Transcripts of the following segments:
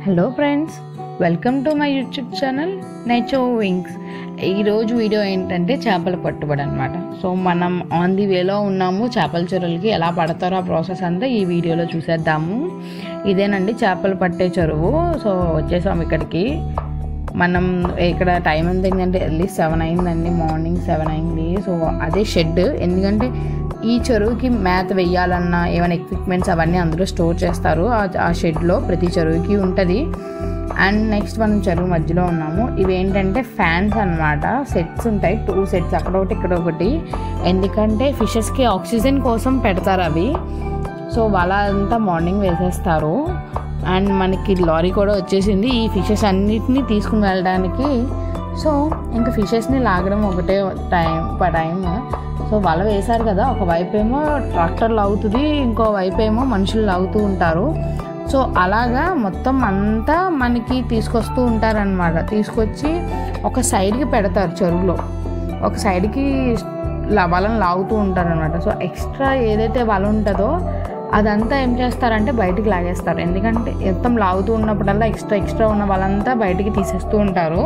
Hello friends, welcome to my YouTube channel nature wings. ఈరోజు video ఏంటంటే చేపల పట్టుబడి అనమాట. సో మనం ఆన్ ది వేలో ఉన్నాము. చేపల చెరువులకి ఎలా పడతారో ఆ ప్రాసెస్ అంతా ఈ వీడియోలో చూసేద్దాము. ఇదేనండి చేపలు పట్టే చెరువు. సో వచ్చేసాము ఇక్కడికి. మనం ఇక్కడ టైం ఎంత అయిందంటే ఎర్లీ 7 అయిందండి, మార్నింగ్ 7 అయింది. సో అదే షెడ్, ఎందుకంటే ఈ చెరువుకి మేత వెయ్యాలన్నా ఏమైనా ఎక్విప్మెంట్స్ అవన్నీ అందులో స్టోర్ చేస్తారు. ఆ షెడ్లో ప్రతి చెరువుకి ఉంటుంది. అండ్ నెక్స్ట్ మనం చెరువు మధ్యలో ఉన్నాము. ఇవేంటంటే ఫ్యాన్స్ అన్నమాట. సెట్స్ ఉంటాయి, 2 సెట్స్, అక్కడ ఒకటి ఇక్కడ ఒకటి. ఎందుకంటే ఫిషెస్కి ఆక్సిజన్ కోసం పెడతారు అవి. సో వాళ్ళంతా మార్నింగ్ వేసేస్తారు. అండ్ మనకి లారీ కూడా వచ్చేసింది ఈ ఫిషెస్ అన్నిటినీ తీసుకుని వెళ్ళడానికి. సో ఇంకా ఫిషెస్ని లాగడం ఒకటే టైం. సో వల వేశారు కదా, ఒకవైపు ఏమో ట్రాక్టర్ లాగుతుంది, ఇంకో వైపు ఏమో మనుషులు లాగుతూ ఉంటారు. సో అలాగా మొత్తం అంతా మనకి తీసుకొస్తూ ఉంటారనమాట. తీసుకొచ్చి ఒక సైడ్కి పెడతారు చెరువులో, ఒక సైడ్కి వలను లాగుతూ ఉంటారనమాట. సో ఎక్స్ట్రా ఏదైతే వల ఉంటుందో అదంతా ఏం చేస్తారంటే బయటికి లాగేస్తారు. ఎందుకంటే మొత్తం లాగుతూ ఉన్నప్పుడల్లా ఎక్స్ట్రా ఉన్న వలంతా బయటికి తీసేస్తూ ఉంటారు.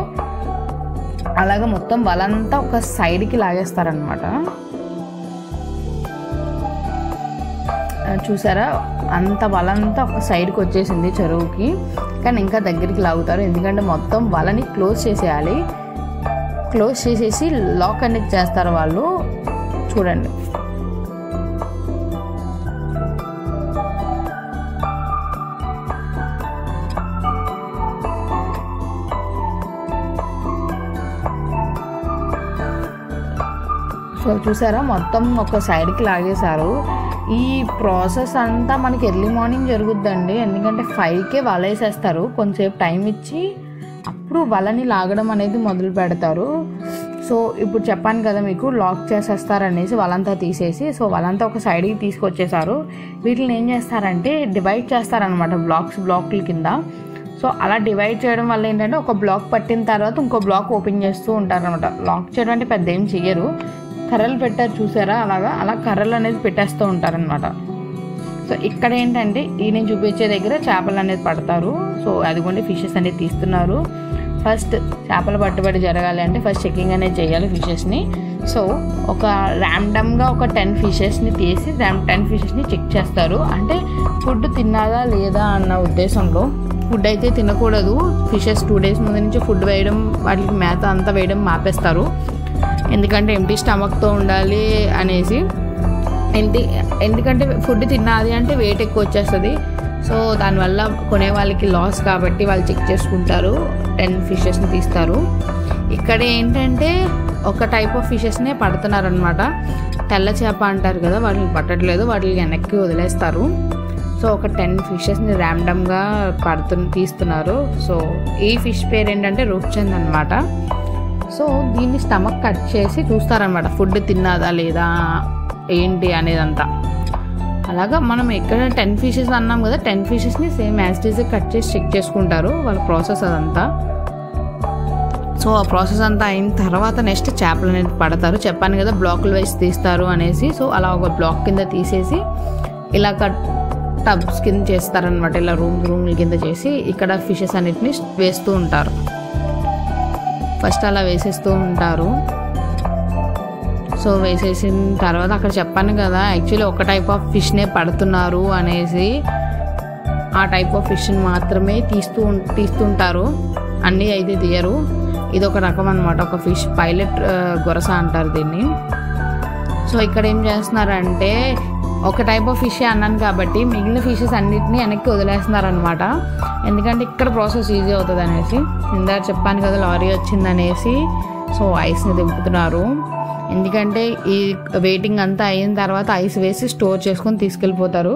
అలాగే మొత్తం వలంతా ఒక సైడ్కి లాగేస్తారనమాట. చూసారా, అంత వలంతా ఒక సైడ్కి వచ్చేసింది చెరువుకి. కానీ ఇంకా దగ్గరికి లాగుతారు, ఎందుకంటే మొత్తం వలని క్లోజ్ చేసేయాలి. క్లోజ్ చేసేసి లాక్ అనేది చేస్తారు వాళ్ళు. చూడండి, సో చూసారా మొత్తం ఒక సైడ్కి లాగేశారు. ఈ ప్రాసెస్ అంతా మనకి ఎర్లీ మార్నింగ్ జరుగుద్దండి. ఎందుకంటే 5కే వల వేసేస్తారు. కొంచెంసేపు టైం ఇచ్చి అప్పుడు వలని లాగడం అనేది మొదలు పెడతారు. సో ఇప్పుడు చెప్పాను కదా మీకు, లాక్ చేసేస్తారనేసి వలంతా తీసేసి. సో వలంతా ఒక సైడ్కి తీసుకొచ్చేసారు. వీటిని ఏం చేస్తారంటే డివైడ్ చేస్తారనమాట, బ్లాక్ల కింద. సో అలా డివైడ్ చేయడం వల్ల ఏంటంటే ఒక బ్లాక్ పట్టిన తర్వాత ఇంకో బ్లాక్ ఓపెన్ చేస్తూ ఉంటారనమాట. లాక్ చేయడం అంటే పెద్ద ఏం చెయ్యరు, కర్రలు పెట్టారు చూసారా, అలా కర్రలు అనేది పెట్టేస్తూ ఉంటారనమాట. సో ఇక్కడ ఏంటంటే నేను చూపించే దగ్గర చేపలు అనేది పడతారు. సో అదిగోండి ఫిషెస్ అనేది తీస్తున్నారు. ఫస్ట్ చేపల పట్టుబడి జరగాలి అంటే ఫస్ట్ చెకింగ్ అనేది చేయాలి ఫిషెస్ని. సో ఒక ర్యాండమ్గా ఒక 10 ఫిషెస్ని తీసి 10 ఫిషెస్ని చెక్ చేస్తారు. అంటే ఫుడ్ తిన్నాదా లేదా అన్న ఉద్దేశంలో. ఫుడ్ అయితే తినకూడదు. ఫిషెస్ 2 డేస్ ముందు నుంచి ఫుడ్ వేయడం, వాటికి మేత అంతా వేయడం మాపేస్తారు. ఎందుకంటే ఎంటీ స్టమక్తో ఉండాలి అనేసి. ఎందుకంటే ఫుడ్ తిన్నది అంటే వెయిట్ ఎక్కువ వచ్చేస్తుంది. సో దానివల్ల కొనే వాళ్ళకి లాస్, కాబట్టి వాళ్ళు చెక్ చేసుకుంటారు, 10 ఫిషెస్ని తీస్తారు. ఇక్కడ ఏంటంటే ఒక టైప్ ఆఫ్ ఫిషెస్నే పడుతున్నారనమాట. తెల్ల చేప అంటారు కదా, వాటిని పట్టట్లేదు, వాటిని వెనక్కి వదిలేస్తారు. సో ఒక 10 ఫిషెస్ని ర్యాండమ్గా తీస్తున్నారు. సో ఈ ఫిష్ పేరు ఏంటంటే రూప్చంద్ అనమాట. సో దీన్ని స్టమక్ కట్ చేసి చూస్తారనమాట, ఫుడ్ తిన్నదా లేదా ఏంటి అనేదంతా. అలాగా మనం ఎక్కడ 10 ఫిషెస్ అన్నాం కదా, 10 ఫిషెస్ని same as it is cut చేసి చెక్ చేసుకుంటారు వాళ్ళ ప్రాసెస్ అదంతా. సో ఆ ప్రాసెస్ అంతా అయిన తర్వాత నెక్స్ట్ చేపలు అనేది పడతారు. చెప్పాను కదా బ్లాకులు వైజ్ తీస్తారు అనేసి. సో అలా ఒక బ్లాక్ కింద తీసేసి ఇలా టబ్స్ కింద చేస్తారనమాట. ఇలా రూమ్ల కింద చేసి ఇక్కడ ఫిషెస్ అన్నిటిని వేస్తూ ఉంటారు. ఫస్ట్ అలా వేసేస్తూ ఉంటారు. సో వేసేసిన తర్వాత అక్కడ చెప్పాను కదా యాక్చువల్లీ ఒక టైప్ ఆఫ్ ఫిష్నే పడుతున్నారు అనేసి. ఆ టైప్ ఆఫ్ ఫిష్ని మాత్రమే తీస్తుంటారు, అన్నీ అయితే తీయరు. ఇది ఒక రకం అనమాట, ఒక ఫిష్ పైలట్ గొరస అంటారు దీన్ని. సో ఇక్కడ ఏం చేస్తున్నారంటే ఒక టైప్ ఆఫ్ ఫిష్ అన్నాను కాబట్టి మిగిలిన ఫిషెస్ అన్నిటినీ వెనక్కి వదిలేస్తున్నారనమాట. ఎందుకంటే ఇక్కడ ప్రాసెస్ ఈజీ అవుతుంది అనేసి. ఇందాక చెప్పాను కదా లారీ వచ్చిందనేసి. సో ఐస్ని దింపుతున్నారు. ఎందుకంటే ఈ వెయిటింగ్ అంతా అయిన తర్వాత ఐస్ వేసి స్టోర్ చేసుకొని తీసుకెళ్ళిపోతారు.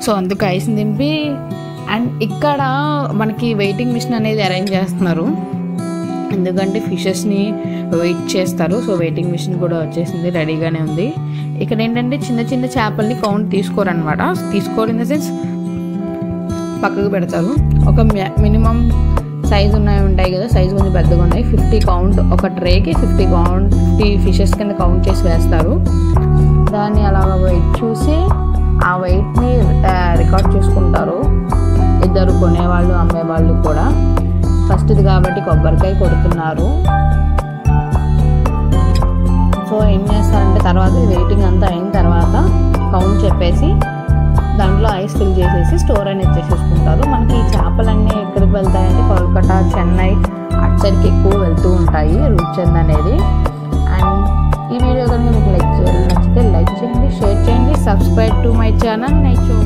సో అందుకు ఐస్ని దింపి, అండ్ ఇక్కడ మనకి వెయిటింగ్ మిషన్ అనేది అరేంజ్ చేస్తున్నారు. ఎందుకంటే ఫిషెస్ని వెయిట్ చేస్తారు. సో వెయిటింగ్ మిషన్ కూడా వచ్చేసింది, రెడీగానే ఉంది. ఇక్కడ ఏంటంటే చిన్న చిన్న చేపల్ని కౌంట్ తీసుకోరనమాట. తీసుకోరు ఇన్ ద సెన్స్ పక్కకు పెడతారు. ఒక మినిమం సైజు ఉంటాయి కదా, సైజు కొంచెం పెద్దగా ఉన్నాయి. 50 కౌంట్, ఒక ట్రేకి 50 ఫిషెస్ కింద కౌంట్ చేసి వేస్తారు. దాన్ని అలాగ వెయిట్ చూసి ఆ వెయిట్ని రికార్డ్ చేసుకుంటారు. ఇద్దరు కొనేవాళ్ళు అమ్మేవాళ్ళు కూడా. ఫస్ట్ది కాబట్టి కొబ్బరికాయ కొడుతున్నారు. సో ఏం చేస్తారంటే తర్వాత వెయిటింగ్ అంతా అయిన తర్వాత కౌంట్ చెప్పేసి దాంట్లో ఐస్ ఫిల్ చేసేసి స్టోర్ అనేది చేసేసుకుంటారు. మనకి ఈ చేపలన్నీ ఎక్కడికి వెళ్తాయంటే కోల్కతా, చెన్నై అటు సైడ్కి ఎక్కువ వెళ్తూ ఉంటాయి రూప్చంద్ అనేది. అండ్ ఈ వీడియో కనుక మీకు నచ్చితే లైక్ చేయండి, షేర్ చేయండి, సబ్స్క్రైబ్ టు మై ఛానల్ నైచో.